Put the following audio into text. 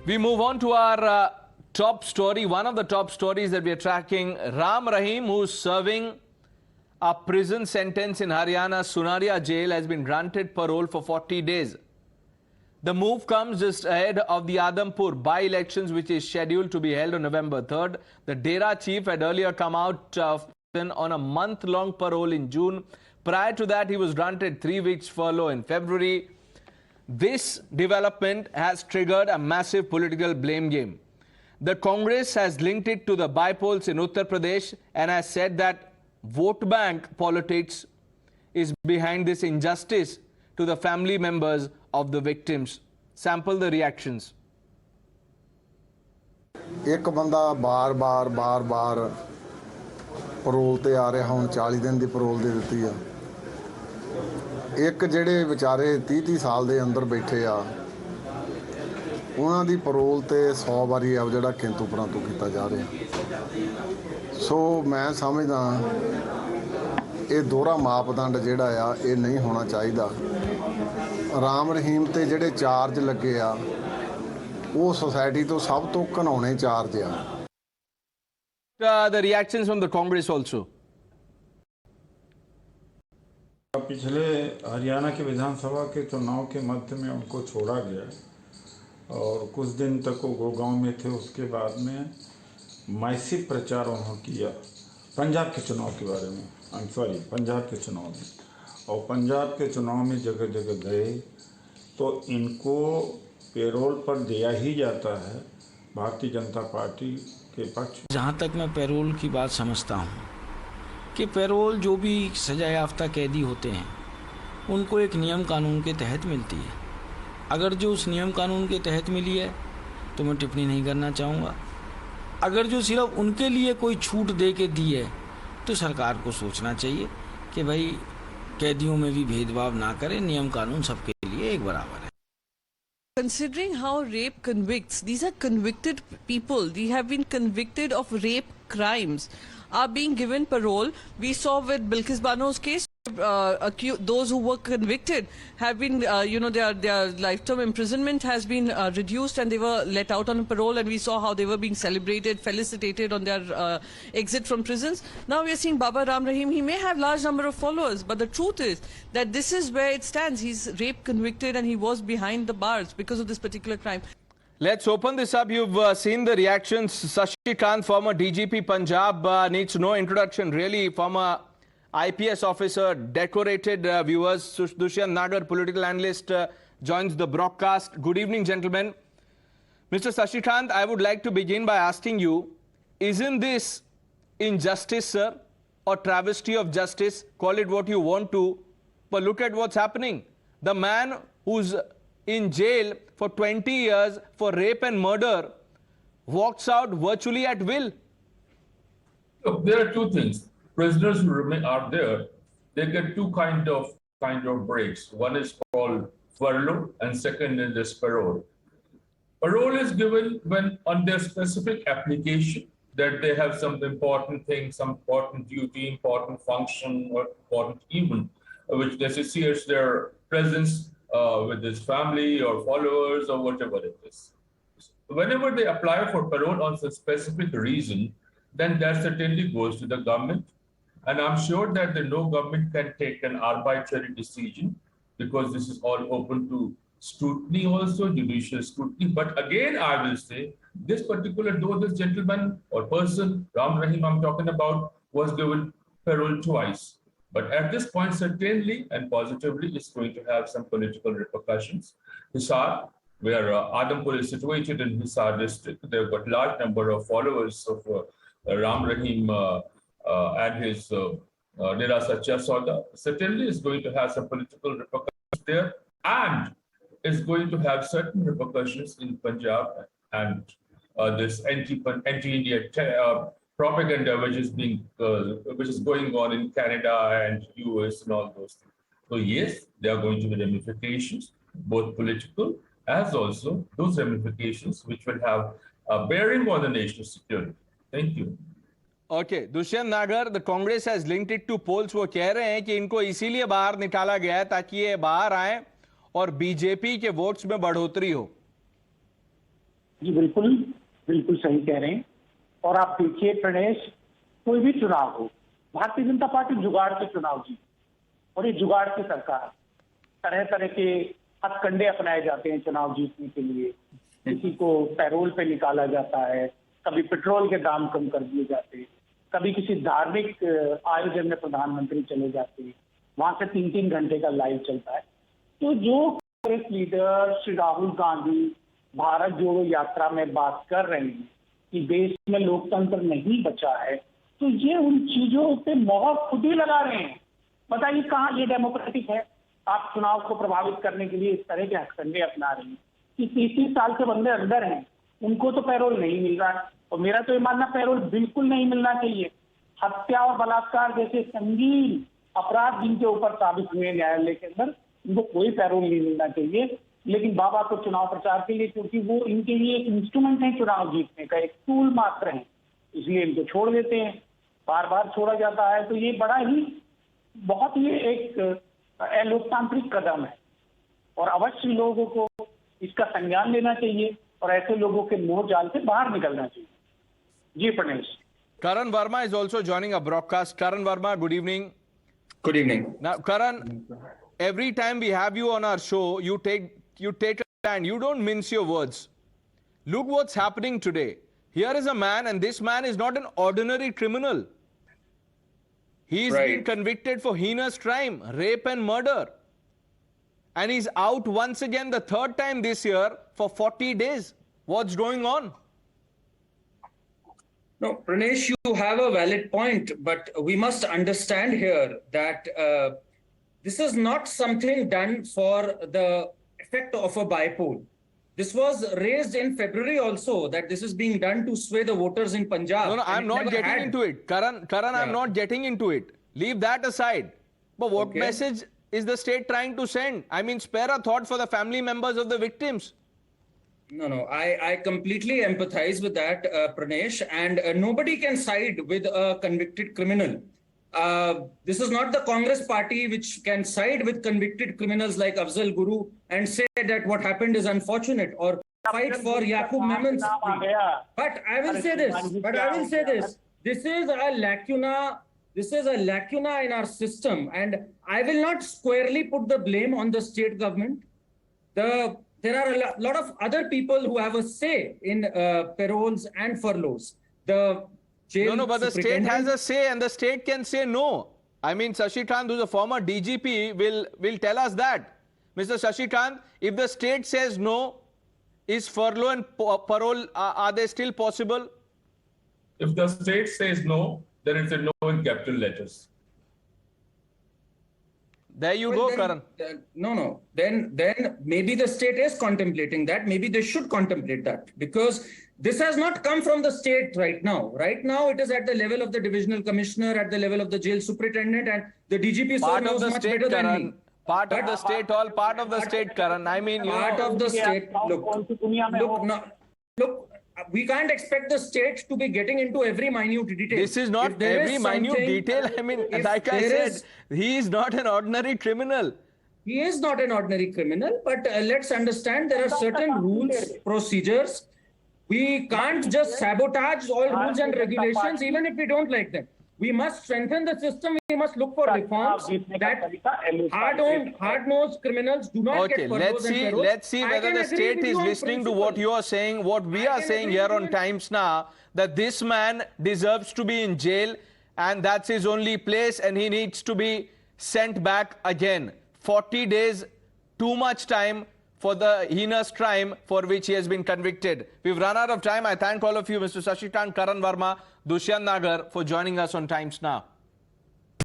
We move on to our top story. One of the top stories that we are tracking, Rahim, who's serving a prison sentence in Haryana Sunaria jail, has been granted parole for 40 days. The move comes just ahead of the Adampur by-elections, which is scheduled to be held on November 3rd. The Dera chief had earlier come out on a month-long parole in June. Prior to that, he was granted 3 weeks furlough in February. This development has triggered a massive political blame game. The Congress has linked it to the by-polls in Uttar Pradesh and has said that vote bank politics is behind this injustice to the family members of the victims. Sample the reactions. एक बंदा बार parole ते आ रहा हूँ 40 दिन की parole दे दी है एक ਜਿਹੜੇ ਵਿਚਾਰੇ 30 ਸਾਲ ਦੇ ਅੰਦਰ ਬੈਠੇ ਆ ਉਹਨਾਂ ਦੀ parole ਤੇ 100 ਵਾਰੀ ਆ ਜਿਹੜਾ ਕਿੰਤੂ ਪਰੰਤੂ ਕੀਤਾ ਜਾ ਰਿਹਾ ਸੋ ਮੈਂ ਸਮਝਦਾ ਇਹ ਦੋਹਰਾ ਮਾਪਦੰਡ ਜਿਹੜਾ ਆ ਇਹ ਨਹੀਂ ਹੋਣਾ ਚਾਹੀਦਾ ਰਾਮ ਰਹੀਮ ਤੇ ਜਿਹੜੇ ਚਾਰਜ ਲੱਗੇ ਆ ਉਹ ਸੋਸਾਇਟੀ ਤੋਂ ਸਭ ਤੋਂ ਘਨਾਉਣੇ ਚਾਰਜ ਆ The reactions from the Congress also. पिछले हरियाणा के विधानसभा के चुनाव के मध्य में उनको छोड़ा गया और कुछ दिन तक वो गुड़गांव में थे। उसके बाद में मैसिव प्रचार उन्होंने किया पंजाब के चुनाव के बारे में पंजाब के चुनाव में और पंजाब के चुनाव में जगह जगह गए तो इनको पेरोल पर दिया ही जाता है भारतीय जनता पार्टी के पक्ष। जहाँ तक मैं पेरोल की बात समझता हूँ कि पेरोल जो भी सजा याफ्ता कैदी होते हैं उनको एक नियम कानून के तहत मिलती है। अगर जो उस नियम कानून के तहत मिली है तो मैं टिप्पणी नहीं करना चाहूँगा। अगर जो सिर्फ उनके लिए कोई छूट दे के दी है तो सरकार को सोचना चाहिए कि भाई कैदियों में भी भेदभाव ना करें, नियम कानून सबके लिए एक बराबर है। Considering how rape convicts, these are convicted people, they have been convicted of rape crimes, are being given parole. We saw with Bilkis Bano's case, those who were convicted have been, their lifetime imprisonment has been reduced and they were let out on parole, and we saw how they were being celebrated, felicitated on their exit from prisons. Now we are seeing Baba Ram Rahim. He may have large number of followers, but the truth is that this is where it stands. He's rape convicted and he was behind the bars because of this particular crime. Let's open this up. You've seen the reactions. Sashi Kant, former DGP Punjab, needs no introduction really. Former IPS officer, decorated viewers. Dushyant Nagar, political analyst, joins the broadcast. Good evening, gentlemen. Mr. Sashi Kant, I would like to begin by asking you, isn't this injustice, sir, or travesty of justice? Call it what you want to, but look at what's happening. The man who's in jail for 20 years for rape and murder walks out virtually at will. Look, there are two things. Prisoners who are there, they get two kind of breaks. One is called furlough and second is this parole. Parole is given when on their specific application that they have some important thing, some important duty, important function or important event which necessitates their presence with his family or followers or whatever it is. Whenever they apply for parole on some specific reason, then that certainly goes to the government. And I'm sure that no government can take an arbitrary decision because this is all open to scrutiny also, judicial scrutiny. But again, I will say, this particular, though this gentleman or person, Ram Rahim I'm talking about, was given parole twice. But at this point, certainly and positively, it's going to have some political repercussions. Hisar, where Adampur is situated in Hisar district, they've got large number of followers of Ram Rahim and his Dera Soda, certainly is going to have some political repercussions there, and is going to have certain repercussions in Punjab and this anti-India propaganda which is going on in Canada and US and all those things. So yes, there are going to be ramifications, both political as also those ramifications which will have a bearing on the national security. Thank you. Okay, Dushyant Nagar, the Congress has linked it to polls. वो कह रहे हैं कि इनको इसीलिए बाहर निकाला गया है ताकि ये बाहर आएं और बीजेपी के वोट्स में बढ़ोतरी हो. जी बिल्कुल, बिल्कुल सही कह रहे हैं। और आप देखिए प्रणेश, कोई भी चुनाव हो, भारतीय जनता पार्टी जुगाड़ के चुनाव जीती, और ये जुगाड़ की सरकार, तरह तरह के हथकंडे अपनाए जाते हैं चुनाव जीतने के लिए। किसी को पैरोल पे निकाला जाता है, कभी पेट्रोल के दाम कम कर दिए जाते हैं, कभी किसी धार्मिक आयोजन में प्रधानमंत्री चले जाते हैं, वहां से 3-3 घंटे का लाइव चलता है। तो जो कांग्रेस लीडर श्री राहुल गांधी भारत जोड़ो यात्रा में बात कर रहे हैं कि देश में लोकतंत्र नहीं बचा है, तो ये उन चीजों पे मोहर खुद ही लगा रहे हैं। बताइए कहाँ ये डेमोक्रेटिक है? आप चुनाव को प्रभावित करने के लिए इस तरह के हथकंडे अपना रहे हैं कि 30 साल के बंदे अंदर हैं, उनको तो पैरोल नहीं मिल रहा है। और मेरा तो ये मानना, पैरोल बिल्कुल नहीं मिलना चाहिए। हत्या और बलात्कार जैसे संगीन अपराध जिनके ऊपर साबित हुए न्यायालय के अंदर, उनको कोई पैरोल नहीं मिलना चाहिए। लेकिन बाबा को चुनाव प्रचार के लिए, क्योंकि वो इनके लिए एक इंस्ट्रूमेंट है चुनाव जीतने का, एक टूल मात्र है, इसलिए इनको छोड़ देते हैं, बार बार छोड़ा जाता है। तो ये बड़ा ही, बहुत ही एक अलोकतांत्रिक कदम है, और अवश्य लोगों को इसका संज्ञान लेना चाहिए और ऐसे लोगों के मोह जाल से बाहर निकलना चाहिए। जी Pranesh. Karan Verma is also joining our broadcast. Karan Verma, good evening. Good evening. Now, Karan, every time we have you on our show, you take a stand. You don't mince your words. Look what's happening today. Here is a man, and this man is not an ordinary criminal. He's been convicted for heinous crime, rape and murder. And he's out once again, the third time this year, for 40 days. What's going on? No, Pranesh, you have a valid point, but we must understand here that this is not something done for the effect of a bipole. This was raised in February also, that this is being done to sway the voters in Punjab. No, I'm not getting into it. Karan, I'm not getting into it. Leave that aside. But what message is the state trying to send? I mean, spare a thought for the family members of the victims. No, I completely empathize with that, Pranesh, and nobody can side with a convicted criminal. This is not the Congress party which can side with convicted criminals like Afzal Guru and say that what happened is unfortunate, or fight for Yaqub Memons. But I will say this, this is a lacuna. This is a lacuna in our system, and I will not squarely put the blame on the state government. There are a lot of other people who have a say in paroles and furloughs. The jail No, but the state has a say, and the state can say no. I mean, Shashikant, who's a former DGP, will tell us that. Mr. Shashikant, if the state says no, is furlough and parole, are they still possible? If the state says no, then it's a no in capital letters. There you go, Karan. No. Then maybe the state is contemplating that. Maybe they should contemplate that, because this has not come from the state right now. Right now, it is at the level of the divisional commissioner, at the level of the jail superintendent, and the DGP Part knows of the much state, better than Karan. me. Part of the state, all part of the state, Karan. I mean, you Part know, of the state. Look. We can't expect the state to be getting into every minute detail. this is not every minute detail. I mean, like I said, he is not an ordinary criminal. He is not an ordinary criminal, but let's understand there are certain rules, procedures. We can't just sabotage all rules and regulations, even if we don't like them. We must strengthen the system. We must look for reforms that hard-nosed criminals do not get furloughs and paroles. Let's see whether the state is listening to what you are saying, what we are saying here on Times Now, that this man deserves to be in jail, and that's his only place, and he needs to be sent back again. 40 days, too much time for the heinous crime for which he has been convicted. We've run out of time. I thank all of you, Mr. Shashikant, Karan Verma, Dushyant Nagar, for joining us on Times Now.